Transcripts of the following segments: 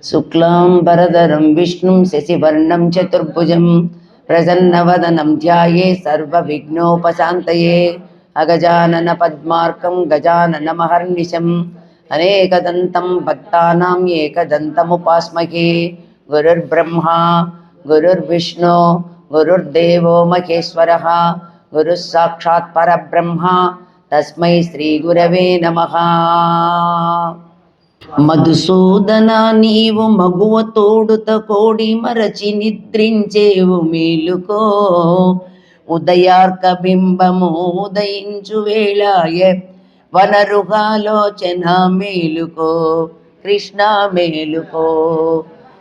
శుక్లాంబరధరం విష్ణుం శశివర్ణం చతుర్భుజం ప్రసన్నవదనం ధ్యాయే సర్వవిఘ్నోపశాంతయే అగజానన పద్మార్కం గజాననమహర్నిశం అనేకదంతం భక్తానాం ఏకదంతముపాస్మహే గురుర్బ్రహ్మా గురుర్విష్ణు గురుర్దేవో మహేశ్వరః గురుః సాక్షాత్ పరబ్రహ్మ తస్మై శ్రీ గురవే నమః. మధుసూదన నీవు మగువ తోడుత కోడి మరచి నిద్రించేవు మేలుకో, ఉదయార్క బింబము ఉదయించు వేళాయ వనరుగాలోచన మేలుకో. కృష్ణ మేలుకో,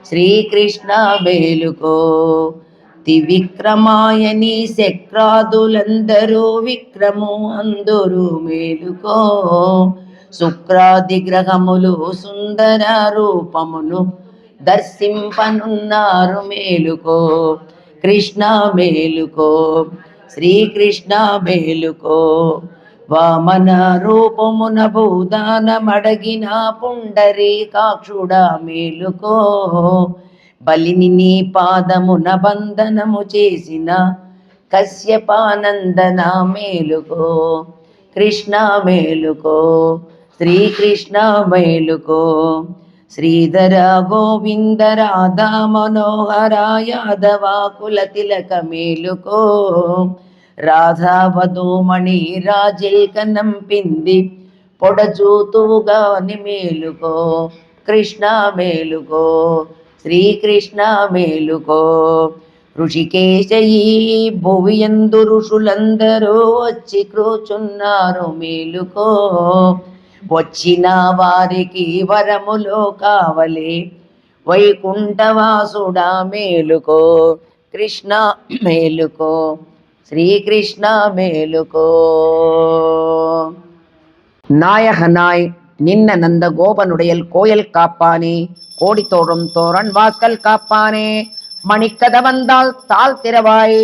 శ్రీకృష్ణ మేలుకో. త్రివిక్రమాయని శక్రాదులందరూ విక్రము అందరూ మేలుకో. శుక్రాది గ్రహములు సుందర రూపమును దర్శింపనున్నారు మేలుకో. కృష్ణ మేలుకో, శ్రీకృష్ణ మేలుకో. వామన రూపమున భూదానమడగిన పుండరీకాక్షుడా మేలుకో. బలిని నీ పాదమున బంధనము చేసిన కశ్యపానందన మేలుకో. కృష్ణ మేలుకో, శ్రీకృష్ణ మేలుకో. శ్రీధర గోవింద రాధా మనోహర యాదవ కుల తిలక మేలుకో. రాధా వధూమణి రాజిల్కనం పింది పొడచూతుగాని మేలుకో. కృష్ణ మేలుకో, శ్రీకృష్ణ మేలుకో. ఋషికేశయీ భువియందు ఋషులందరూ వచ్చి కూర్చున్నారు మేలుకో. వచ్చిన వారికి వరములో కావలే వైకుంఠవాసుడా మేలుకో. కృష్ణ మేలుకో, శ్రీకృష్ణ మేలుకో. நாயகனாய் நின்ன நந்த கோபனுடையல் கோயில் காப்பானே, கோடித்தோறும் தோரன் வாக்கல் காப்பானே. மணிக்கத வந்தால் தாழ் திறவாய்,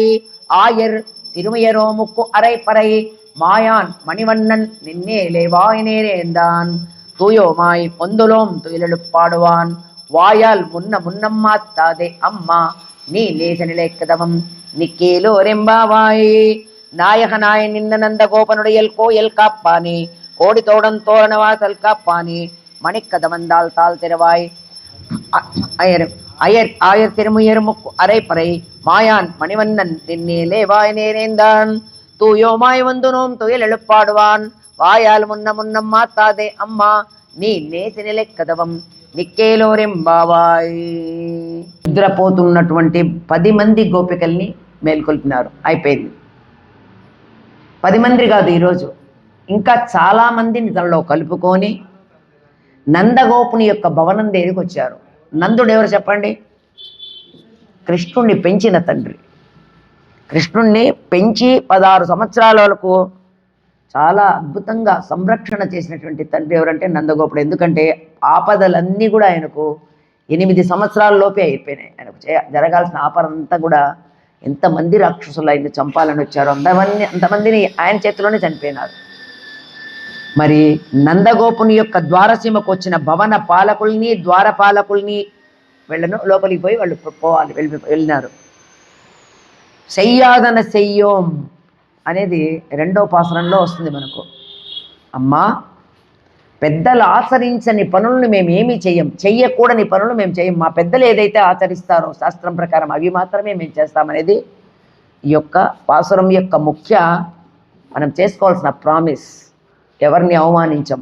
ஆயர் திருமையரோ முக்கு அரைப்பறை. மாயான் மணிவண்ணன் நின்னேலே வாய் நேரேந்தான், தூயோமாய் பொந்துலோம் துயிலெழுப்பாடுவான். வாயால் முன்ன முன்னம் மாத்தாதே அம்மா நீ லேச நிலைக்கதவம் நிக்கேலோ ரெம்பாவாய். நாயகனாய் நின்ன நந்த கோபனுடையல் கோயில் காப்பானே, கோடி தோடன் தோரண வாசல் காப்பானே. மணிக்கத வந்தால் தாழ் திறவாய், ஆயர் திருமுயர் முக்கு அரைப்பறை. மாயான் மணிவண்ணன் நின்னேலே வாய் நேரேந்தான், தூயோமாய் வந்து நோம் துயில் எழுப்பாடுவான். வாயால் முன்ன முன்னம் மாத்தாதே அம்மா నీ లేసి నిలె కదవం నిక్కేలోరెంబావాయ్. నిద్రపోతున్నటువంటి 10 మంది గోపికల్ని మేల్కొల్పినారు. అయిపోయింది. 10 మంది కాదు, ఈరోజు ఇంకా చాలామందిని తనలో కలుపుకొని నందగోపుని యొక్క భవనం దగ్గరికి వచ్చారు. నందుడు ఎవరు చెప్పండి? కృష్ణుణ్ణి పెంచిన తండ్రి. కృష్ణుణ్ణి పెంచి 16 సంవత్సరాల వరకు చాలా అద్భుతంగా సంరక్షణ చేసినటువంటి తండ్రి ఎవరంటే నందగోపుడు. ఎందుకంటే ఆపదలన్నీ కూడా ఆయనకు 8 సంవత్సరాల లోపే అయిపోయినాయి. ఆయనకు జరగాల్సిన ఆపదంతా కూడా ఎంతమంది రాక్షసులు ఆయన చంపాలని వచ్చారో అంతమందిని ఆయన చేతిలోనే చనిపోయినారు. మరి నందగోపుని యొక్క ద్వారసీమకు వచ్చిన భవన పాలకుల్ని ద్వారపాలకుల్ని లోపలికి పోయి వాళ్ళు వెళ్ళినారు. శయ్యాదన శయ్యోం అనేది 2వ పాసరంలో వస్తుంది మనకు. అమ్మా, పెద్దలు ఆచరించని పనులను మేము ఏమీ చెయ్యం, చెయ్యకూడని పనులు మేము చెయ్యం. మా పెద్దలు ఏదైతే ఆచరిస్తారో శాస్త్రం ప్రకారం అవి మాత్రమే మేము చేస్తామనేది ఈ యొక్క పాసురం యొక్క ముఖ్య మనం చేసుకోవాల్సిన ప్రామిస్. ఎవరిని అవమానించం,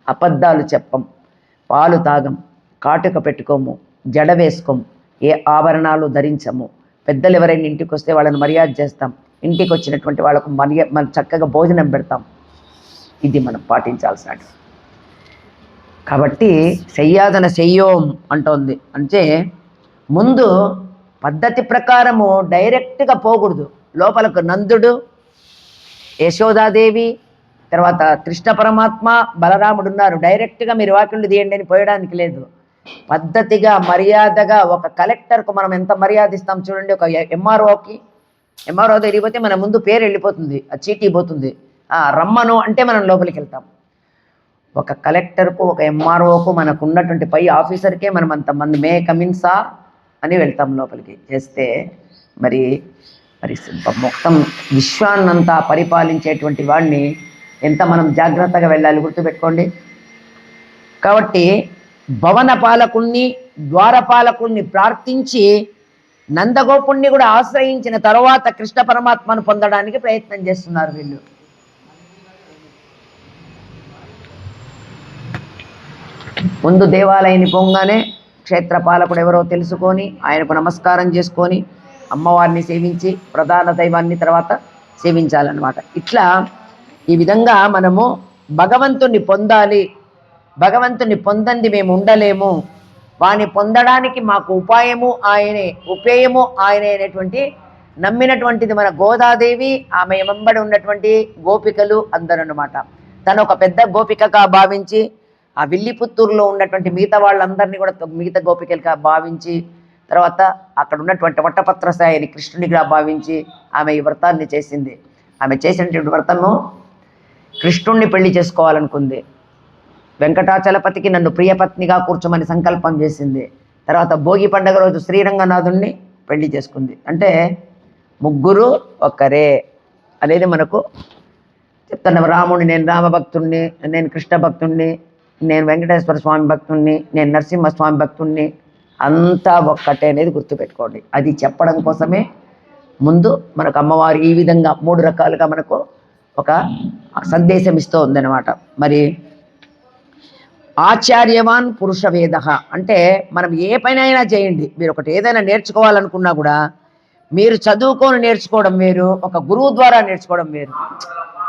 అబద్ధాలు చెప్పం, పాలు తాగం, కాటుక పెట్టుకోము, జడ వేసుకోము, ఏ ఆభరణాలు ధరించము. పెద్దలు ఎవరైనా ఇంటికి వస్తే వాళ్ళని మర్యాద చేస్తాం, ఇంటికి వచ్చినటువంటి వాళ్ళకు మనం చక్కగా భోజనం పెడతాం. ఇది మనం పాటించాల్సిన. కాబట్టి శయ్యాదన శయ్యోం అంటోంది. అంటే ముందు పద్ధతి ప్రకారము డైరెక్ట్గా పోకూడదు. లోపలకు నందుడు, యశోదాదేవి, తర్వాత కృష్ణ పరమాత్మ, బలరాముడు ఉన్నారు. డైరెక్ట్గా మీరు వాకిళ్ళు తీయండి అని పోయడానికి లేదు. పద్ధతిగా మర్యాదగా ఒక కలెక్టర్కు మనం ఎంత మర్యాద ఇస్తాం చూడండి. ఒక ఎంఆర్ఓ తిరిగిపోతే మన ముందు పేరు వెళ్ళిపోతుంది, ఆ చీటీ పోతుంది. రమ్మను అంటే మనం లోపలికి వెళ్తాం. ఒక కలెక్టర్కు, ఒక ఎంఆర్ఓకు, మనకు ఉన్నటువంటి పై ఆఫీసర్కే మనం అంతమంది మే కమిన్ సార్ అని వెళ్తాం లోపలికి చేస్తే, మరి మరి మొత్తం విశ్వాన్నంతా పరిపాలించేటువంటి వాడిని ఎంత మనం జాగ్రత్తగా వెళ్ళాలి, గుర్తుపెట్టుకోండి. కాబట్టి భవన పాలకుల్ని, ద్వారపాలకుల్ని ప్రార్థించి నందగోపుణ్ణి కూడా ఆశ్రయించిన తర్వాత కృష్ణ పరమాత్మను పొందడానికి ప్రయత్నం చేస్తున్నారు వీళ్ళు. ముందు దేవాలయాన్ని పొంగానే క్షేత్రపాలకుడు ఎవరో తెలుసుకొని ఆయనకు నమస్కారం చేసుకొని అమ్మవారిని సేవించి ప్రధాన దైవాన్ని తర్వాత సేవించాలన్నమాట. ఇట్లా ఈ విధంగా మనము భగవంతుణ్ణి పొందాలి. భగవంతుని పొందంది మేము ఉండలేము, వాని పొందడానికి మాకు ఉపాయము ఆయనే, ఉపేయము ఆయనే అనేటువంటి నమ్మినటువంటిది మన గోదాదేవి, ఆమె వెంబడి ఉన్నటువంటి గోపికలు అందరూ అన్నమాట. తను ఒక పెద్ద గోపికగా భావించి ఆ విల్లిపుత్తూరులో ఉన్నటువంటి మిగతా వాళ్ళందరినీ కూడా మిగతా గోపికలుగా భావించి తర్వాత అక్కడ ఉన్నటువంటి వట్టపత్రసాయిని కృష్ణునిగా భావించి ఆమె ఈ వ్రతాన్ని చేసింది. ఆమె చేసినటువంటి వ్రతము కృష్ణుణ్ణి పెళ్లి చేసుకోవాలనుకుంది. వెంకటాచలపతికి నన్ను ప్రియపత్నిగా కూర్చోమని సంకల్పం చేసింది. తర్వాత భోగి పండుగ రోజు శ్రీరంగనాథుణ్ణి పెళ్లి చేసుకుంది. అంటే ముగ్గురు ఒక్కరే అనేది మనకు చెప్తున్నాం. రాముడిని నేను రామభక్తుణ్ణి, నేను కృష్ణ భక్తుణ్ణి, నేను వెంకటేశ్వర స్వామి భక్తుణ్ణి, నేను నరసింహస్వామి భక్తుణ్ణి, అంతా ఒక్కటే అనేది గుర్తుపెట్టుకోండి. అది చెప్పడం కోసమే ముందు మనకు అమ్మవారు ఈ విధంగా 3 రకాలుగా మనకు ఒక సందేశం ఇస్తూ ఉందన్నమాట. మరి ఆచార్యవాన్ పురుష వేద అంటే మనం ఏ పనైనా చేయండి, మీరు ఒకటి ఏదైనా నేర్చుకోవాలనుకున్నా కూడా మీరు చదువుకొని నేర్చుకోవడం వేరు, ఒక గురువు ద్వారా నేర్చుకోవడం వేరు.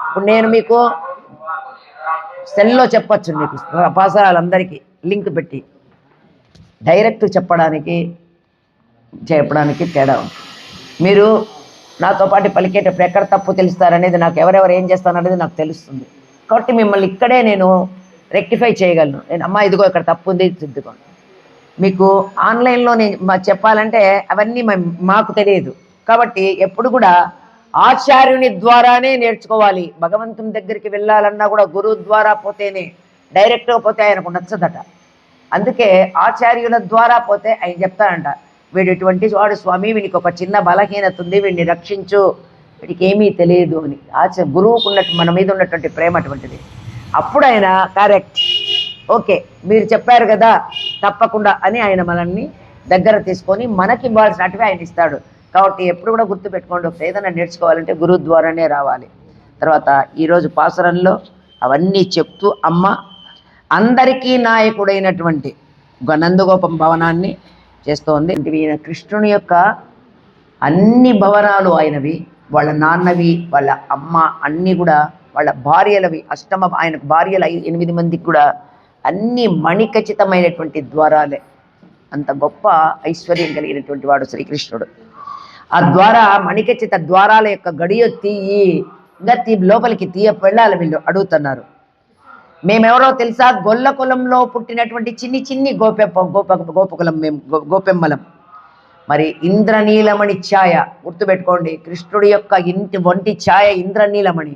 ఇప్పుడు నేను మీకు సెల్లో చెప్పచ్చు, మీకు పాసరాలందరికీ లింక్ పెట్టి డైరెక్ట్ చెప్పడానికి తేడా ఉంది. మీరు నాతో పాటు పలికేటప్పుడు ఎక్కడ తప్పు తెలుస్తారనేది, నాకు ఎవరెవరు ఏం చేస్తారనేది నాకు తెలుస్తుంది. కాబట్టి మిమ్మల్ని ఇక్కడే నేను రెక్టిఫై చేయగలను. నేను అమ్మ ఇదిగో ఇక్కడ తప్పు ఉంది దిద్దుకోండి. మీకు ఆన్లైన్లో నేను చెప్పాలంటే అవన్నీ మాకు తెలియదు. కాబట్టి ఎప్పుడు కూడా ఆచార్యుని ద్వారానే నేర్చుకోవాలి. భగవంతుని దగ్గరికి వెళ్ళాలన్నా కూడా గురువు ద్వారా పోతేనే, డైరెక్ట్గా పోతే ఆయనకు నచ్చదట. అందుకే ఆచార్యుల ద్వారా పోతే ఆయన చెప్తారంట, వీడు ఇటువంటి వాడు స్వామి, వీడికి ఒక చిన్న బలహీనత ఉంది, వీడిని రక్షించు, వీడికి ఏమీ తెలియదు అని. గురువుకు ఉన్నట్టు మన మీద ఉన్నటువంటి ప్రేమ అటువంటిది. అప్పుడు ఆయన కరెక్ట్, ఓకే మీరు చెప్పారు కదా తప్పకుండా అని ఆయన మనల్ని దగ్గర తీసుకొని మనకి ఇవ్వాల్సినట్టుగా ఆయన ఇస్తాడు. కాబట్టి ఎప్పుడు కూడా గుర్తుపెట్టుకోండి, ఒక ఏదైనా నేర్చుకోవాలంటే గురువు ద్వారానే రావాలి. తర్వాత ఈరోజు పాసురంలో అవన్నీ చెప్తూ అమ్మ అందరికీ నాయకుడైనటువంటి నందగోపం భవనాన్ని చేస్తోంది. ఈయన కృష్ణుని యొక్క అన్ని భవనాలు ఆయనవి, వాళ్ళ నాన్నవి, వాళ్ళ అమ్మ అన్నీ కూడా వాళ్ళ భార్యలవి. ఆయనకు భార్యలు 8 మందికి కూడా అన్ని మణిఖచ్చితమైనటువంటి ద్వారాలే. అంత గొప్ప ఐశ్వర్యం కలిగినటువంటి వాడు శ్రీకృష్ణుడు. ఆ ద్వారా మణిఖచ్చిత ద్వారాల యొక్క గడియ తీయి, ఇంకా లోపలికి వెళ్ళాలి వీళ్ళు అడుగుతున్నారు. మేమెవరో తెలుసా, గొల్ల కులంలో పుట్టినటువంటి చిన్ని గోపకులం, మేము గోపెమ్మలం. మరి ఇంద్రనీలమణి ఛాయ గుర్తుపెట్టుకోండి, కృష్ణుడి యొక్క వంటి ఛాయ ఇంద్రనీలమణి.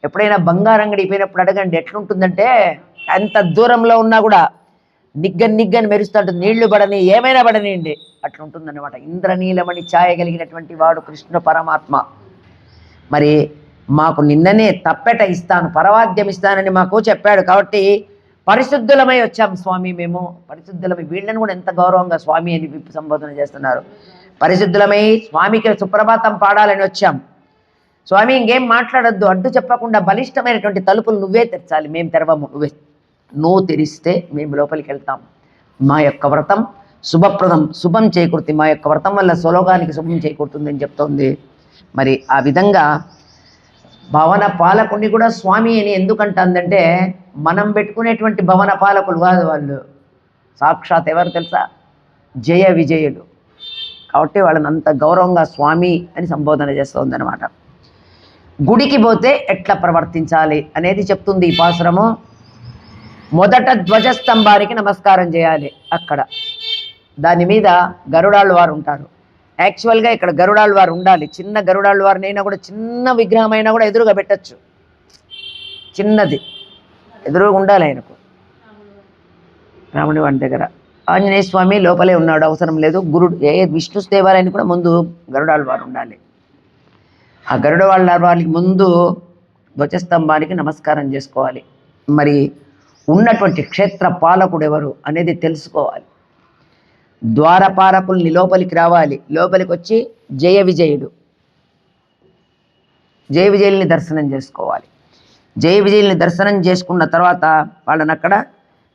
ఎప్పుడైనా బంగారంగడి పోయినప్పుడు అడగండి ఎట్లుంటుందంటే, ఎంత దూరంలో ఉన్నా కూడా నిగ్గని మెరుస్తుంటుంది, నీళ్లు పడని ఏమైనా పడనియండి అట్లుంటుందన్నమాట. ఇంద్రనీలమణి ఛాయ కలిగినటువంటి వాడు కృష్ణ పరమాత్మ. మరి మాకు నిన్ననే తప్పెట ఇస్తాను, పరవాద్యం ఇస్తానని మాకు చెప్పాడు. కాబట్టి పరిశుద్ధులమై వచ్చాం స్వామి, మేము పరిశుద్ధులమై. వీళ్ళని కూడా ఎంత గౌరవంగా స్వామి అని సంబోధన చేస్తున్నారు. పరిశుద్ధులమై స్వామికి సుప్రభాతం పాడాలని వచ్చాం. స్వామి ఇంకేం మాట్లాడొద్దు, అడ్డు చెప్పకుండా బలిష్టమైనటువంటి తలుపులు నువ్వే తెరచాలి, మేము తెరవము, నువ్వు తెరిస్తే మేము లోపలికి వెళ్తాం. మా యొక్క వ్రతం శుభప్రదం, శుభం చేకూర్తి, మా యొక్క వ్రతం వల్ల సులోకానికి శుభం చేకూరుతుందని చెప్తోంది. మరి ఆ విధంగా భవన పాలకుని కూడా స్వామి అని ఎందుకంటుందంటే, మనం పెట్టుకునేటువంటి భవన పాలకులు కాదు వాళ్ళు, సాక్షాత్ ఎవరు తెలుసా, జయ విజయులు. కాబట్టి వాళ్ళని అంత గౌరవంగా స్వామి అని సంబోధన చేస్తుంది అనమాట. గుడికి పోతే ఎట్లా ప్రవర్తించాలి అనేది చెప్తుంది ఈ పాసురము. మొదట ధ్వజస్తంభానికి నమస్కారం చేయాలి. అక్కడ దాని మీద గరుడాళ్ళు వారు ఉంటారు. యాక్చువల్గా ఇక్కడ గరుడాళ్ళు వారు ఉండాలి. చిన్న గరుడాళ్ళు వారినైనా కూడా, చిన్న విగ్రహమైనా కూడా ఎదురుగా పెట్టచ్చు, చిన్నది. ఎదురుగా ఉండాలి ఆయనకు, రాముడి వాడి దగ్గర. ఆంజనేయ స్వామి లోపలే ఉన్నాడు, అవసరం లేదు. గురుడు విష్ణు దేవాలయానికి కూడా ముందు గరుడాళ్ళ వారు ఉండాలి. ఆ గరుడ వాళ్ళకి ముందు ధ్వజస్తంభానికి నమస్కారం చేసుకోవాలి. మరి ఉన్నటువంటి క్షేత్ర పాలకుడు ఎవరు అనేది తెలుసుకోవాలి. ద్వారపాలకుల్ని లోపలికి రావాలి. లోపలికి వచ్చి జయ విజయుల్ని దర్శనం చేసుకోవాలి. జయ విజయుల్ని దర్శనం చేసుకున్న తర్వాత వాళ్ళని అక్కడ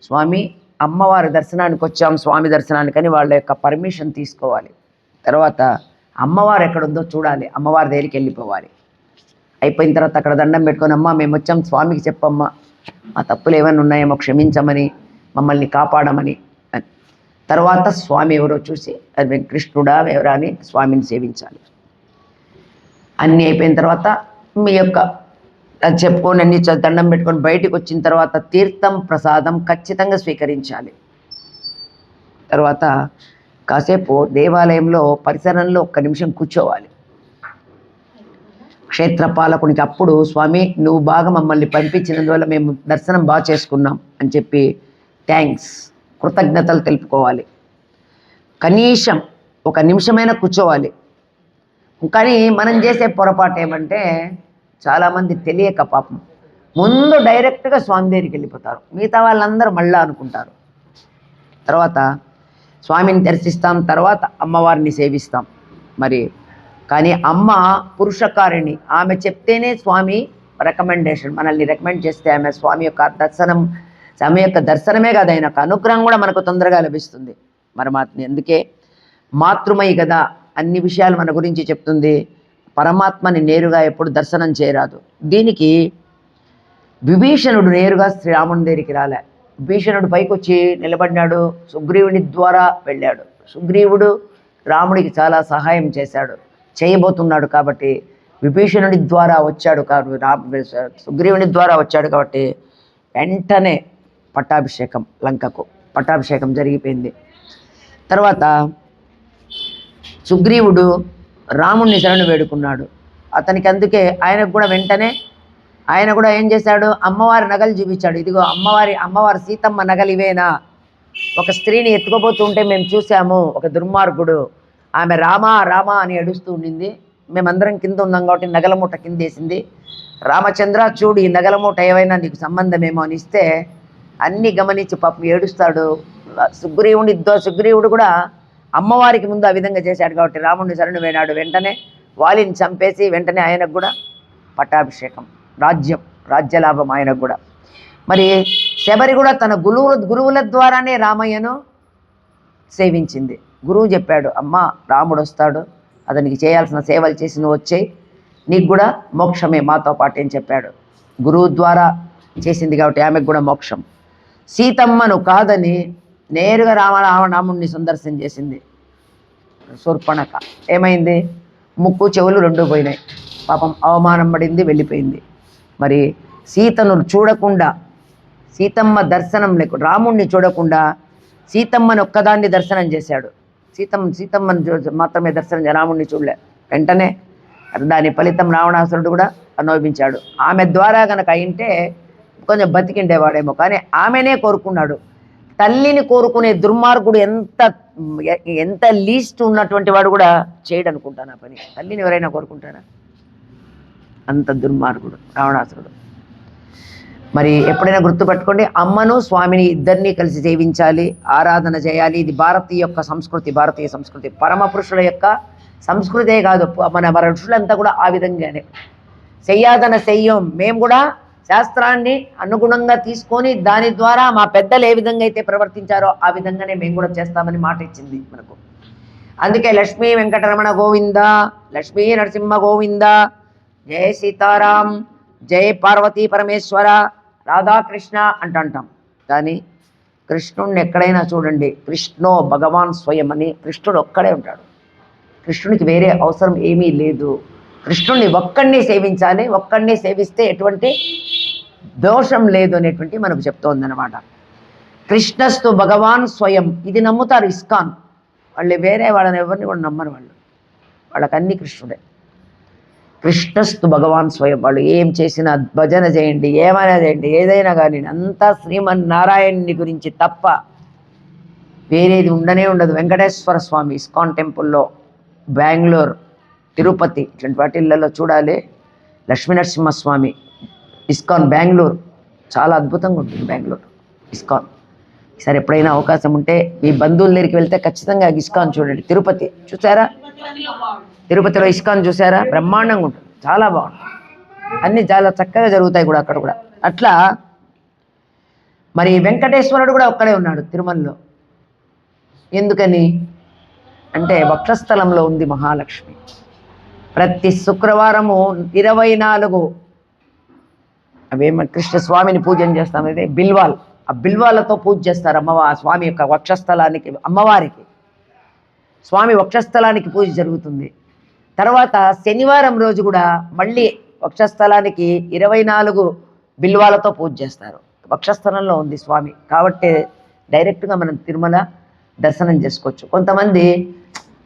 స్వామి అమ్మవారి దర్శనానికి వచ్చాం, స్వామి దర్శనానికని వాళ్ళ యొక్క పర్మిషన్ తీసుకోవాలి. తర్వాత అమ్మవారు ఎక్కడుందో చూడాలి, అమ్మవారి దగ్గరికి వెళ్ళిపోవాలి. అయిపోయిన తర్వాత అక్కడ దండం పెట్టుకొని, అమ్మ మేము వచ్చాం, స్వామికి చెప్పమ్మా మా తప్పులు ఏమైనా ఉన్నాయేమో క్షమించమని, మమ్మల్ని కాపాడమని. తర్వాత స్వామి ఎవరో చూసి అది కృష్ణుడా ఎవరా అని స్వామిని సేవించాలి. అన్నీ అయిపోయిన తర్వాత మీ యొక్క చెప్పుకొని అన్ని దండం పెట్టుకొని బయటికి వచ్చిన తర్వాత తీర్థం ప్రసాదం ఖచ్చితంగా స్వీకరించాలి. తర్వాత కాసేపు దేవాలయంలో పరిసరంలో 1 నిమిషం కూర్చోవాలి. క్షేత్ర పాలకునికి అప్పుడు స్వామి నువ్వు బాగా మమ్మల్ని పంపించినందువల్ల మేము దర్శనం బాగా చేసుకున్నాం అని చెప్పి థ్యాంక్స్, కృతజ్ఞతలు తెలుపుకోవాలి. కనీసం 1 నిమిషమైనా కూర్చోవాలి. కానీ మనం చేసే పొరపాటు ఏమంటే చాలామంది తెలియక పాపం ముందు డైరెక్ట్గా స్వామి దగ్గరికి వెళ్ళిపోతారు, మిగతా వాళ్ళందరూ మళ్ళా అనుకుంటారు. తర్వాత స్వామిని దర్శిస్తాం, తర్వాత అమ్మవారిని సేవిస్తాం. మరి కానీ అమ్మ పురుషకారిణి, ఆమె చెప్తేనే స్వామి రికమెండేషన్, మనల్ని రికమెండ్ చేస్తే ఆమె స్వామి యొక్క దర్శనం, స్వామి యొక్క దర్శనమే కాదు ఆయన యొక్క అనుగ్రహం కూడా మనకు తొందరగా లభిస్తుంది. పరమాత్మ అందుకే మాతృమయి కదా, అన్ని విషయాలు మన గురించి చెప్తుంది. పరమాత్మని నేరుగా ఎప్పుడు దర్శనం చేయరాదు. దీనికి విభీషణుడు నేరుగా శ్రీరాముని దగ్గరికి రాలే. విభీషణుడు పైకి వచ్చి నిలబడినాడు, సుగ్రీవుని ద్వారా వెళ్ళాడు. సుగ్రీవుడు రాముడికి చాలా సహాయం చేశాడు, చేయబోతున్నాడు. కాబట్టి విభీషణుడి ద్వారా వచ్చాడు, సుగ్రీవుని ద్వారా వచ్చాడు కాబట్టి వెంటనే పట్టాభిషేకం, లంకకు పట్టాభిషేకం జరిగిపోయింది. తర్వాత సుగ్రీవుడు రాముణ్ణి శరణు వేడుకున్నాడు. అతనికి అందుకే ఆయనకు కూడా వెంటనే ఆయన కూడా ఏం చేశాడు, అమ్మవారి నగలు చూపించాడు. ఇదిగో అమ్మవారి సీతమ్మ నగలు ఇవేనా, ఒక స్త్రీని ఎత్తుకోబోతుంటే మేము చూసాము, ఒక దుర్మార్గుడు ఆమె రామా రామా అని ఏడుస్తూ ఉండింది. మేమందరం కింద ఉన్నాం కాబట్టి నగల మూట కిందేసింది. రామచంద్ర చూడు ఈ నగల మూట ఏమైనా నీకు సంబంధమేమో అని ఇస్తే అన్నీ గమనించి పాపం ఏడుస్తాడు. సుగ్రీవుడు కూడా అమ్మవారికి ముందు ఆ విధంగా చేశాడు కాబట్టి రాముడిని శరణు వేడాడు. వెంటనే వాలిని చంపేసి వెంటనే ఆయనకు కూడా పట్టాభిషేకం, రాజ్యలాభం ఆయనకు కూడా. మరి శబరి కూడా తన గురువుల ద్వారానే రామయ్యను సేవించింది. గురువు చెప్పాడు, అమ్మ రాముడు వస్తాడు, అతనికి చేయాల్సిన సేవలు చేసి నువ్వు వచ్చేయి, నీకు కూడా మోక్షమే మాతో పాటు అని చెప్పాడు. గురువు ద్వారా చేసింది కాబట్టి ఆమెకు కూడా మోక్షం. సీతమ్మను కాదని నేరుగా రాముడిని సందర్శన చేసింది శూర్పణఖ. ఏమైంది, ముక్కు చెవులు 2 పోయినాయి, పాపం అవమానం పడింది, వెళ్ళిపోయింది. మరి సీతను చూడకుండా, సీతమ్మ దర్శనం లేకుండా, రాముణ్ణి చూడకుండా సీతమ్మని ఒక్కదాన్ని దర్శనం చేశాడు. సీతమ్మని మాత్రమే దర్శనం, రాముణ్ణి చూడలే. వెంటనే దాని ఫలితం రావణాసురుడు కూడా అనుభవించాడు. ఆమె ద్వారా కనుక అయింటే కొంచెం బతికిండేవాడేమో, కానీ ఆమెనే కోరుకున్నాడు. తల్లిని కోరుకునే దుర్మార్గుడు ఎంత లీస్ట్ ఉన్నటువంటి వాడు కూడా చేయడు అనుకుంటాను ఆ పని. తల్లిని ఎవరైనా కోరుకుంటారా? అంత దుర్మార్గుడు రావణాసురుడు. మరి ఎప్పుడైనా గుర్తుపట్టుకోండి, అమ్మను స్వామిని ఇద్దరినీ కలిసి సేవించాలి, ఆరాధన చేయాలి. ఇది భారతీయ సంస్కృతి, పరమ పురుషుల యొక్క సంస్కృతే కాదు, మన ఋషులంతా కూడా ఆ విధంగానే చెయ్యాదన చెయ్యం. మేము కూడా శాస్త్రాన్ని అనుగుణంగా తీసుకొని దాని ద్వారా మా పెద్దలు ఏ విధంగా అయితే ప్రవర్తించారో ఆ విధంగానే మేము కూడా చేస్తామని మాట ఇచ్చింది మనకు. అందుకే లక్ష్మీ వెంకటరమణ గోవింద, లక్ష్మీ నరసింహ గోవింద, జయ సీతారాం, జయ పార్వతీ పరమేశ్వర, రాధాకృష్ణ అంటాం. కానీ కృష్ణుడిని ఎక్కడైనా చూడండి, కృష్ణో భగవాన్ స్వయం అని కృష్ణుడు ఒక్కడే ఉంటాడు. కృష్ణునికి వేరే అవసరం ఏమీ లేదు. కృష్ణుడిని ఒక్కడిని సేవించాలి, ఒక్కడిని సేవిస్తే ఎటువంటి దోషం లేదు అనేటువంటి మనకు చెప్తోందనమాట. కృష్ణస్తు భగవాన్ స్వయం, ఇది నమ్ముతారు ఇస్కాన్ వాళ్ళు. వేరే వాళ్ళని ఎవరిని కూడా నమ్మరు వాళ్ళు, వాళ్ళకన్నీ కృష్ణుడే. కృష్ణస్తు భగవాన్ స్వయం. వాళ్ళు ఏం చేసినా భజన చేయండి, ఏమైనా చేయండి, ఏదైనా కానీ అంతా శ్రీమన్నారాయణుని గురించి తప్ప వేరేది ఉండనే ఉండదు. వెంకటేశ్వర స్వామి ఇస్కాన్ టెంపుల్లో, బెంగళూరు, తిరుపతి ఇట్లాంటి వాటిల్లో చూడాలి. లక్ష్మీనరసింహస్వామి ఇస్కాన్ బెంగళూరు చాలా అద్భుతంగా ఉంటుంది. బెంగళూరు ఇస్కాన్. సరే ఎప్పుడైనా అవకాశం ఉంటే మీ బంధువుల దగ్గరికి వెళ్తే ఖచ్చితంగా ఇస్కాన్ చూడండి. తిరుపతి చూసారా? తిరుపతిలో ఇస్కాన్ చూసారా? బ్రహ్మాండంగా ఉంటుంది, చాలా బాగుంటుంది. అన్నీ చాలా చక్కగా జరుగుతాయి కూడా అక్కడ కూడా. అట్లా మరి వెంకటేశ్వరుడు కూడా ఒక్కడే ఉన్నాడు తిరుమలలో. ఎందుకని అంటే వక్షస్థలంలో ఉంది మహాలక్ష్మి. ప్రతి శుక్రవారము 24 అవేమో కృష్ణస్వామిని పూజన చేస్తాం. అదే బిల్వాల్, ఆ బిల్వాలతో పూజ చేస్తారు స్వామి యొక్క వక్షస్థలానికి. అమ్మవారికి స్వామి వక్షస్థలానికి పూజ జరుగుతుంది. తర్వాత శనివారం రోజు కూడా మళ్ళీ వక్షస్థలానికి 24 బిల్వాలతో పూజ చేస్తారు. వక్షస్థలంలో ఉంది స్వామి కాబట్టి డైరెక్ట్గా మనం తిరుమల దర్శనం చేసుకోవచ్చు. కొంతమంది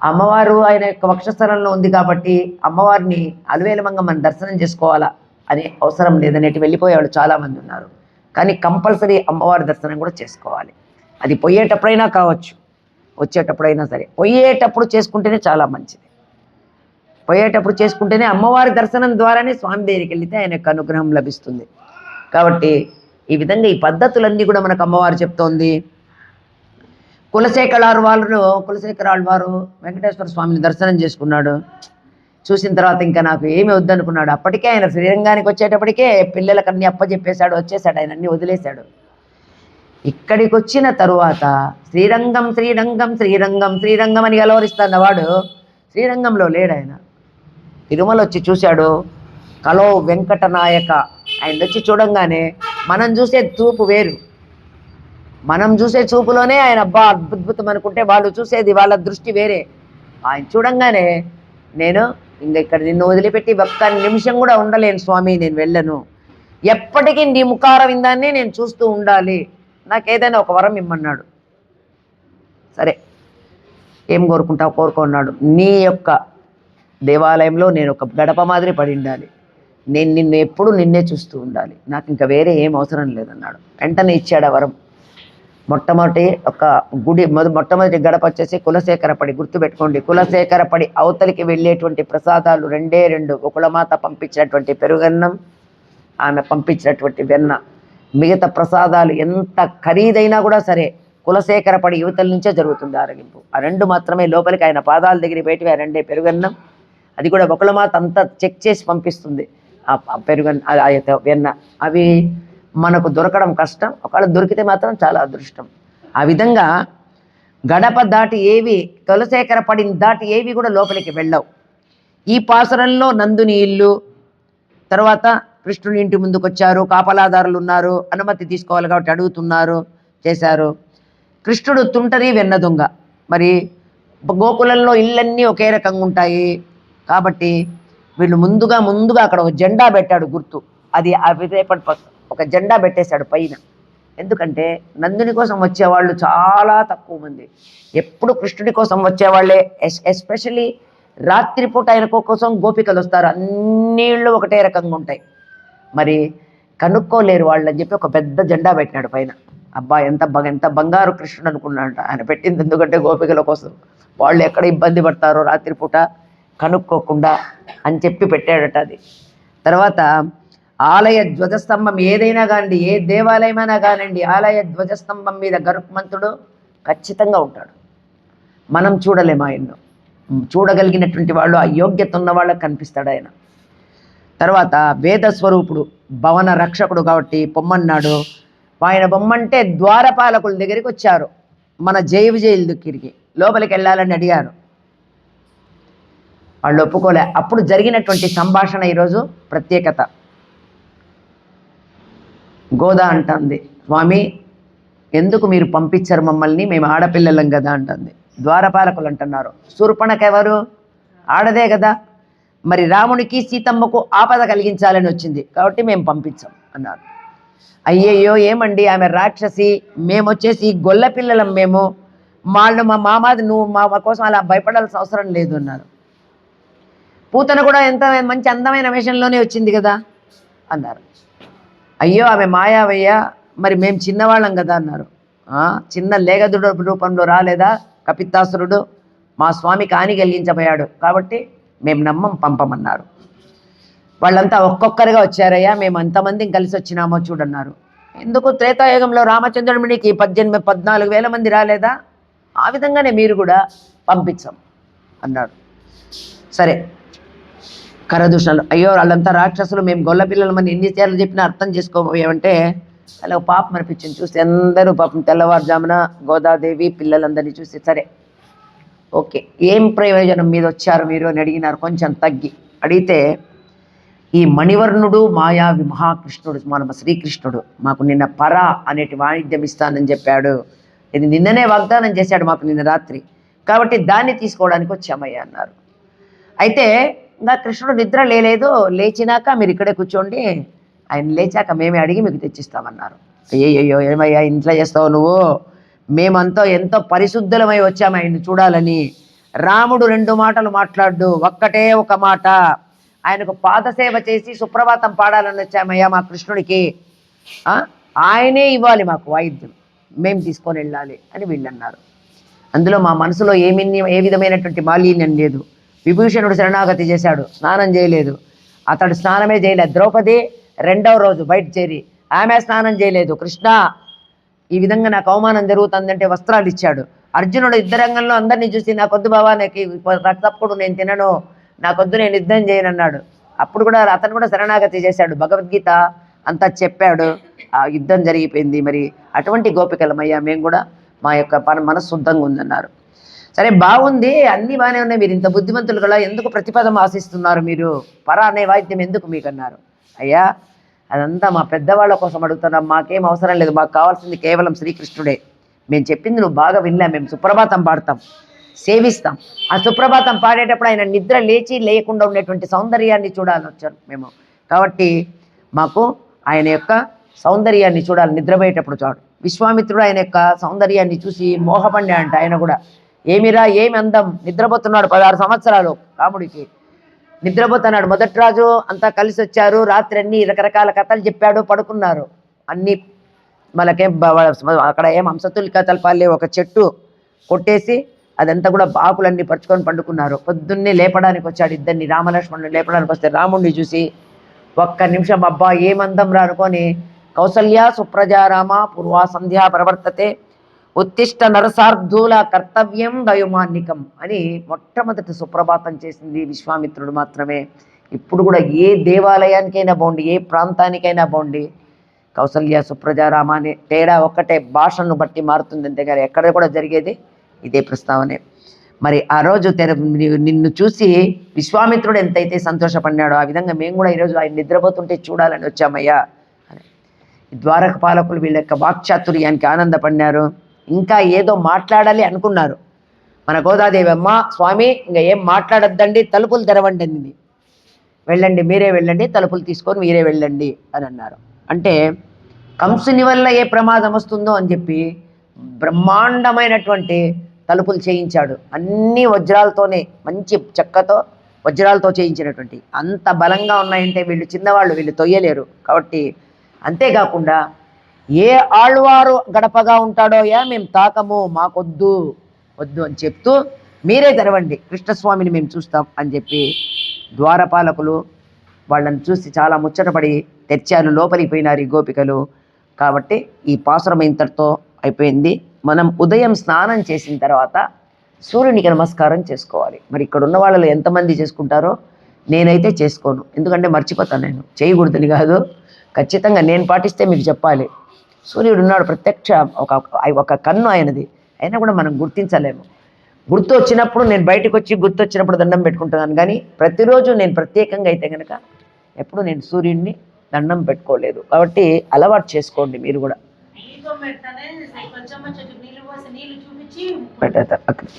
అమ్మవారు ఆయన యొక్క వక్షస్థలంలో ఉంది కాబట్టి అమ్మవారిని అలవేలమంగా మనం దర్శనం చేసుకోవాలా అనే అవసరం లేదనేటి వెళ్ళిపోయేవాళ్ళు చాలామంది ఉన్నారు. కానీ కంపల్సరీ అమ్మవారి దర్శనం కూడా చేసుకోవాలి. అది పోయేటప్పుడైనా కావచ్చు, వచ్చేటప్పుడైనా సరే. పోయేటప్పుడు చేసుకుంటేనే చాలా మంచిది. పోయేటప్పుడు చేసుకుంటేనే అమ్మవారి దర్శనం ద్వారానే స్వామి దగ్గరికి వెళితే ఆయన యొక్క అనుగ్రహం లభిస్తుంది. కాబట్టి ఈ విధంగా ఈ పద్ధతులన్నీ కూడా మనకు అమ్మవారు చెప్తోంది. కులశేఖర ఆళ్వారు వెంకటేశ్వర స్వామిని దర్శనం చేసుకున్నాడు. చూసిన తర్వాత ఇంకా నాకు ఏమి వద్దనుకున్నాడు. అప్పటికే ఆయన శ్రీరంగానికి వచ్చేటప్పటికే పిల్లలకు అన్ని అప్పచెప్పేశాడు, వచ్చేసాడు, ఆయన అన్ని వదిలేశాడు. ఇక్కడికి వచ్చిన తరువాత శ్రీరంగం శ్రీరంగం శ్రీరంగం శ్రీరంగం అని గలవరిస్తున్నవాడు శ్రీరంగంలో లేడు. ఆయన తిరుమల వచ్చి చూశాడు. కలో వెంకటనాయక ఆయన వచ్చి చూడంగానే మనం చూసే చూపు వేరు. మనం చూసే చూపులోనే ఆయన అబ్బా అద్భుతం అనుకుంటే వాళ్ళు చూసేది వాళ్ళ దృష్టి వేరే. ఆయన చూడంగానే నేను ఇంక ఇక్కడ నిన్ను వదిలిపెట్టి ఒక్క నిమిషం కూడా ఉండలేను స్వామి, నేను వెళ్ళను, ఎప్పటికీ నీ ముఖార విందాన్ని నేను చూస్తూ ఉండాలి, నాకు ఏదైనా ఒక వరం ఇమ్మన్నాడు. సరే ఏం కోరుకుంటావు కోరుకున్నాడు. నీ యొక్క దేవాలయంలో నేను ఒక గడప మాదిరి పడి ఉండాలి, నేను నిన్ను ఎప్పుడు నిన్నే చూస్తూ ఉండాలి, నాకు ఇంకా వేరే ఏం అవసరం లేదన్నాడు. వెంటనే ఇచ్చాడు ఆ వరం. మొట్టమొదటి ఒక గుడి మొట్టమొదటి గడప వచ్చేసి కులశేఖరపడి. గుర్తుపెట్టుకోండి, కులశేఖరపడి అవతలికి వెళ్ళేటువంటి ప్రసాదాలు 2 ఒకళమాత పంపించినటువంటి పెరుగన్నం, ఆమె పంపించినటువంటి వెన్న. మిగతా ప్రసాదాలు ఎంత ఖరీదైనా కూడా సరే కులశేఖరపడి యువతల నుంచే జరుగుతుంది ఆరగింపు. ఆ 2 మాత్రమే లోపలికి ఆయన పాదాల దగ్గర పెట్టి ఆ 2 పెరుగన్నం. అది కూడా ఒకళమాత అంతా చెక్ చేసి పంపిస్తుంది ఆ పెరుగన్న వెన్న. అవి మనకు దొరకడం కష్టం, ఒకవేళ దొరికితే మాత్రం చాలా అదృష్టం. ఆ విధంగా గడప దాటి ఏవి కులశేఖర పడిన దాటి ఏవి కూడా లోపలికి వెళ్ళవు. ఈ పాసురంలో నందుని ఇల్లు, తర్వాత కృష్ణుని ఇంటి ముందుకు వచ్చారు, కాపలాదారులు ఉన్నారు, అనుమతి తీసుకోవాలి కాబట్టి అడుగుతున్నారు, చేశారు. కృష్ణుడు తుంటరి వెన్న దొంగ. మరి గోకులంలో ఇళ్ళన్నీ ఒకే రకంగా ఉంటాయి కాబట్టి వీళ్ళు ముందుగా అక్కడ ఒక జెండా పెట్టాడు గుర్తు. అది రేపటి ఒక జెండా పెట్టేశాడు పైన. ఎందుకంటే నందుని కోసం వచ్చేవాళ్ళు చాలా తక్కువ మంది. ఎప్పుడు కృష్ణుడి కోసం వచ్చేవాళ్ళే. ఎస్పెషలీ రాత్రిపూట ఆయన కోసం గోపికలు వస్తారు. అన్నిళ్ళు ఒకటే రకంగా ఉంటాయి, మరి కనుక్కోలేరు వాళ్ళు అని చెప్పి ఒక పెద్ద జెండా పెట్టినాడు పైన. అబ్బా ఎంత బంగారు కృష్ణుడు అనుకున్నాడంట ఆయన పెట్టింది. ఎందుకంటే గోపికల కోసం వాళ్ళు ఎక్కడ ఇబ్బంది పడతారో రాత్రిపూట కనుక్కోకుండా అని చెప్పి పెట్టాడట అది. తర్వాత ఆలయ ధ్వజస్తంభం ఏదైనా కానివ్వండి, ఏ దేవాలయమైనా కానివ్వండి, ఆలయ ధ్వజస్తంభం మీద గరుత్మంతుడు ఖచ్చితంగా ఉంటాడు. మనం చూడలేము ఆయన్ను, చూడగలిగినటువంటి వాళ్ళు ఆ యోగ్యత ఉన్న వాళ్ళకి కనిపిస్తాడు ఆయన. తర్వాత వేద స్వరూపుడు, భవన రక్షకుడు కాబట్టి పొమ్మన్నాడు. ఆయన బొమ్మంటే ద్వారపాలకుల దగ్గరికి వచ్చారు, మన జైలు దగ్గరికి లోపలికి వెళ్ళాలని అడిగారు. వాళ్ళు ఒప్పుకోలే. అప్పుడు జరిగినటువంటి సంభాషణ ఈరోజు ప్రత్యేకత. గోదా అంటుంది, స్వామి ఎందుకు మీరు పంపించారు మమ్మల్ని, మేము ఆడపిల్లలం కదా అంటుంది. ద్వారపాలకులు అంటున్నారు, శూర్పణకెవరు ఆడదే కదా, మరి రామునికి సీతమ్మకు ఆపద కలిగించాలని వచ్చింది కాబట్టి మేము పంపించాం అన్నారు. అయ్యయ్యో ఏమండి ఆమె రాక్షసి, మేము వచ్చేసి గొల్ల పిల్లలం, మేము వాళ్ళు మా మామాది, నువ్వు మా కోసం అలా భయపడాల్సిన అవసరం లేదు అన్నారు. పూతన కూడా ఎంత మంచి అందమైన వేషంలోనే వచ్చింది కదా అన్నారు. అయ్యో ఆమె మాయావయ్య, మరి మేము చిన్నవాళ్ళం కదా అన్నారు. చిన్న లేగదుడు రూపంలో రాలేదా కపిత్తాసురుడు, మా స్వామికి హాని కలిగించబోయాడు కాబట్టి మేము నమ్మం, పంపమన్నారు. వాళ్ళంతా ఒక్కొక్కరిగా వచ్చారయ్యా, మేము అంతమందిని కలిసి వచ్చినామో చూడన్నారు. ఎందుకు త్రేతాయుగంలో రామచంద్రుడికి 14,000 మంది రాలేదా, ఆ విధంగానే మీరు కూడా పంపించాం అన్నాడు. సరే కరదూషణలు, అయ్యో వాళ్ళంతా రాక్షసులు, మేము గొల్ల పిల్లలమని ఎన్నిసార్లు చెప్పినా అర్థం చేసుకోబోయామంటే అలా పాపం అనిపించింది. చూస్తే అందరూ పాపం తెల్లవారుజామున గోదాదేవి పిల్లలందరినీ చూసి సరే ఓకే ఏం ప్రయోజనం మీద వచ్చారు మీరు అని అడిగినారు. కొంచెం తగ్గి అడిగితే ఈ మణివర్ణుడు మాయావి మహాకృష్ణుడు మన శ్రీకృష్ణుడు మాకు నిన్న పర అనేటి వాయిద్యం ఇస్తానని చెప్పాడు. ఇది నిన్ననే వాగ్దానం చేశాడు మాకు నిన్న రాత్రి, కాబట్టి దాన్ని తీసుకోవడానికి వచ్చామయ్యా అన్నారు. అయితే ఇంకా కృష్ణుడు నిద్ర లేదు, లేచినాక మీరు ఇక్కడే కూర్చోండి, ఆయన లేచాక మేమే అడిగి మీకు తెచ్చిస్తామన్నారు. అయ్యయ్యో ఏమయ్యా ఇంట్లో చేస్తావు నువ్వు, మేమంతా ఎంతో పరిశుద్ధులమై వచ్చాము ఆయన్ని చూడాలని. రాముడు 2 మాటలు మాట్లాడు, ఒక్కటే ఒక మాట, ఆయనకు పాదసేవ చేసి సుప్రభాతం పాడాలని వచ్చామయ్యా మా కృష్ణుడికి, ఆయనే ఇవ్వాలి మాకు వాయిద్యం, మేము తీసుకొని వెళ్ళాలి అని వీళ్ళు అన్నారు. అందులో మా మనసులో ఏ విధమైనటువంటి మాలిన్యం లేదు. విభూషణుడు శరణాగతి చేశాడు, స్నానం చేయలేదు, అతడు స్నానమే చేయలేదు. ద్రౌపది 2వ రోజు బయట చేరి ఆమె స్నానం చేయలేదు. కృష్ణ ఈ విధంగా నాకు అవమానం జరుగుతుందంటే వస్త్రాలు ఇచ్చాడు. అర్జునుడు యుద్ధరంగంలో అందరినీ చూసి నాకొద్దు బావా, నాకు రక్తప్పుడు నేను తినను, నాకొద్దు నేను యుద్ధం చేయనన్నాడు. అప్పుడు కూడా అతను కూడా శరణాగతి చేశాడు, భగవద్గీత అంతా చెప్పాడు, ఆ యుద్ధం జరిగిపోయింది. మరి అటువంటి గోపికలమయ్యా మేము కూడా, మా యొక్క మనసు శుద్ధంగా ఉందన్నారు. సరే బాగుంది, అన్నీ బాగానే ఉన్నాయి, మీరు ఇంత బుద్ధిమంతులు కూడా ఎందుకు ప్రతిపదం ఆశిస్తున్నారు, మీరు పర అనే వాయిద్యం ఎందుకు మీకు అన్నారు. అయ్యా అదంతా మా పెద్దవాళ్ళ కోసం అడుగుతున్నాం, మాకేం అవసరం లేదు, మాకు కావాల్సింది కేవలం శ్రీకృష్ణుడే. మేము చెప్పింది నువ్వు బాగా వినలే, మేము సుప్రభాతం పాడతాం, సేవిస్తాం. ఆ సుప్రభాతం పాడేటప్పుడు ఆయన నిద్ర లేచి లేకుండా ఉండేటువంటి సౌందర్యాన్ని చూడాలని వచ్చారు మేము, కాబట్టి మాకు ఆయన యొక్క సౌందర్యాన్ని చూడాలి, నిద్రపోయేటప్పుడు చూడు. విశ్వామిత్రుడు ఆయన యొక్క సౌందర్యాన్ని చూసి మోహపండే అంట. ఆయన కూడా ఏమిరా ఏమి అందం, నిద్రపోతున్నాడు 16 సంవత్సరాలు రాముడికి నిద్రపోతున్నాడు. మొదటి రాజు అంతా కలిసి వచ్చారు, రాత్రి అన్ని రకరకాల కథలు చెప్పాడు, పడుకున్నారు. అన్ని మనకేం అక్కడ ఏం హంసతుల్య కథలు పాలే, ఒక చెట్టు కొట్టేసి అదంతా కూడా ఆకులన్నీ పరుచుకొని పండుకున్నారు. పొద్దున్నే లేపడానికి వచ్చాడు, ఇద్దరిని రామలక్ష్మణుని లేపడానికి వస్తే రాముడిని చూసి ఒక్క నిమిషం అబ్బా ఏమందం రా అనుకొని, కౌసల్య సుప్రజారామ పూర్వా సంధ్యా ప్రవర్తతే ఉత్తిష్ట నరసార్థూల కర్తవ్యం దయుమాన్నికం అని మొట్టమొదటి సుప్రభాతం చేసింది విశ్వామిత్రుడు మాత్రమే. ఇప్పుడు కూడా ఏ దేవాలయానికైనా బాగుండి, ఏ ప్రాంతానికైనా బాగుండి, కౌసల్య సుప్రజారామ అనే తేడా ఒక్కటే, భాషను బట్టి మారుతుంది అంతేగాని ఎక్కడ కూడా జరిగేది ఇదే ప్రస్తావనే. మరి ఆ రోజు నిన్ను చూసి విశ్వామిత్రుడు ఎంతైతే సంతోషపడినాడో ఆ విధంగా మేము కూడా ఈరోజు ఆయన నిద్రపోతుంటే చూడాలని వచ్చామయ్యా అని ద్వారక పాలకులు వీళ్ళ యొక్క వాక్చాతుర్యానికి ఆనందపడినారు. ఇంకా ఏదో మాట్లాడాలి అనుకున్నారు. మన గోదాదేవి అమ్మ, స్వామి ఇంకా ఏం మాట్లాడొద్దండి, తలుపులు తెరవండి అంది. వెళ్ళండి మీరే వెళ్ళండి, తలుపులు తీసుకొని మీరే వెళ్ళండి అని అన్నారు. అంటే కంసుని వల్ల ఏ ప్రమాదం వస్తుందో అని చెప్పి బ్రహ్మాండమైనటువంటి తలుపులు చేయించాడు. అన్ని వజ్రాలతోనే, మంచి చెక్కతో వజ్రాలతో చేయించినటువంటి, అంత బలంగా ఉన్నాయంటే వీళ్ళు చిన్నవాళ్ళు, వీళ్ళు తొయ్యలేరు. కాబట్టి అంతేకాకుండా ఏ ఆళ్వారు గడపగా ఉంటాడో మేము తాకము, మాకొద్దు వద్దు అని చెప్తూ మీరే తెరవండి, కృష్ణస్వామిని మేము చూస్తాం అని చెప్పి ద్వారపాలకులు వాళ్ళని చూసి చాలా ముచ్చటపడి తెచ్చారు. లోపలికి పోయినారు ఈ గోపికలు. కాబట్టి ఈ పాసురం ఇంతటితో అయిపోయింది. మనం ఉదయం స్నానం చేసిన తర్వాత సూర్యునికి నమస్కారం చేసుకోవాలి. మరి ఇక్కడ ఉన్న వాళ్ళలో ఎంతమంది చేసుకుంటారో, నేనైతే చేసుకోను, ఎందుకంటే మర్చిపోతాను. నేను చేయకూడదని కాదు, ఖచ్చితంగా నేను పాటిస్తే మీకు చెప్పాలి. సూర్యుడు ఉన్నాడు, ప్రత్యక్ష ఒక కన్ను ఆయనది, అయినా కూడా మనం గుర్తించలేము. గుర్తు వచ్చినప్పుడు నేను బయటకు వచ్చి గుర్తు వచ్చినప్పుడు దండం పెట్టుకుంటున్నాను, కానీ ప్రతిరోజు నేను ప్రత్యేకంగా అయితే కనుక ఎప్పుడు నేను సూర్యుడిని దండం పెట్టుకోలేదు. కాబట్టి అలవాటు చేసుకోండి మీరు కూడా.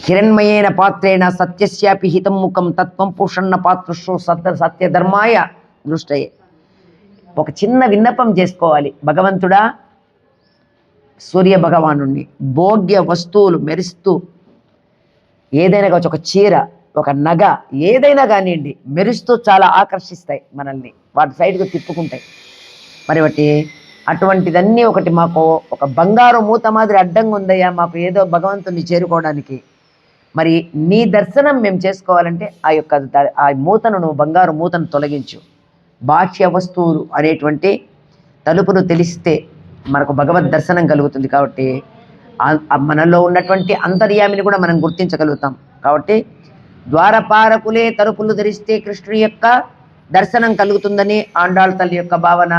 హిరణ్మయేన పాత్రేణ సత్యస్యాపి హితం ముఖం తత్వం పూషణ పాత్రుషు సత్యధర్మాయ దృష్టయే. ఒక చిన్న విన్నపం చేసుకోవాలి. భగవంతుడా, సూర్య భగవానుణ్ణి భోగ్య వస్తువులు మెరుస్తూ ఏదైనా కావచ్చు, ఒక చీర ఒక నగ ఏదైనా కానివ్వండి మెరుస్తూ చాలా ఆకర్షిస్తాయి మనల్ని, వాటి సైడ్కు తిప్పుకుంటాయి. మరి ఒకటి అటువంటిదన్నీ ఒకటి మాకు ఒక బంగారు మూత మాదిరి అడ్డంగా ఉందయ్యా మాకు ఏదో భగవంతుని చేరుకోవడానికి. మరి నీ దర్శనం మేము చేసుకోవాలంటే ఆ మూతను నువ్వు బంగారు మూతను తొలగించు. బాహ్య వస్తువులు అనేటువంటి తలుపును తెలిస్తే మనకు భగవద్ దర్శనం కలుగుతుంది. కాబట్టి మనలో ఉన్నటువంటి అంతర్యామిని కూడా మనం గుర్తించగలుగుతాం. కాబట్టి ద్వారపారకులే తలుపులు తెరిస్తే కృష్ణుని యొక్క దర్శనం కలుగుతుందని ఆండాళ్ తల్లి యొక్క భావన.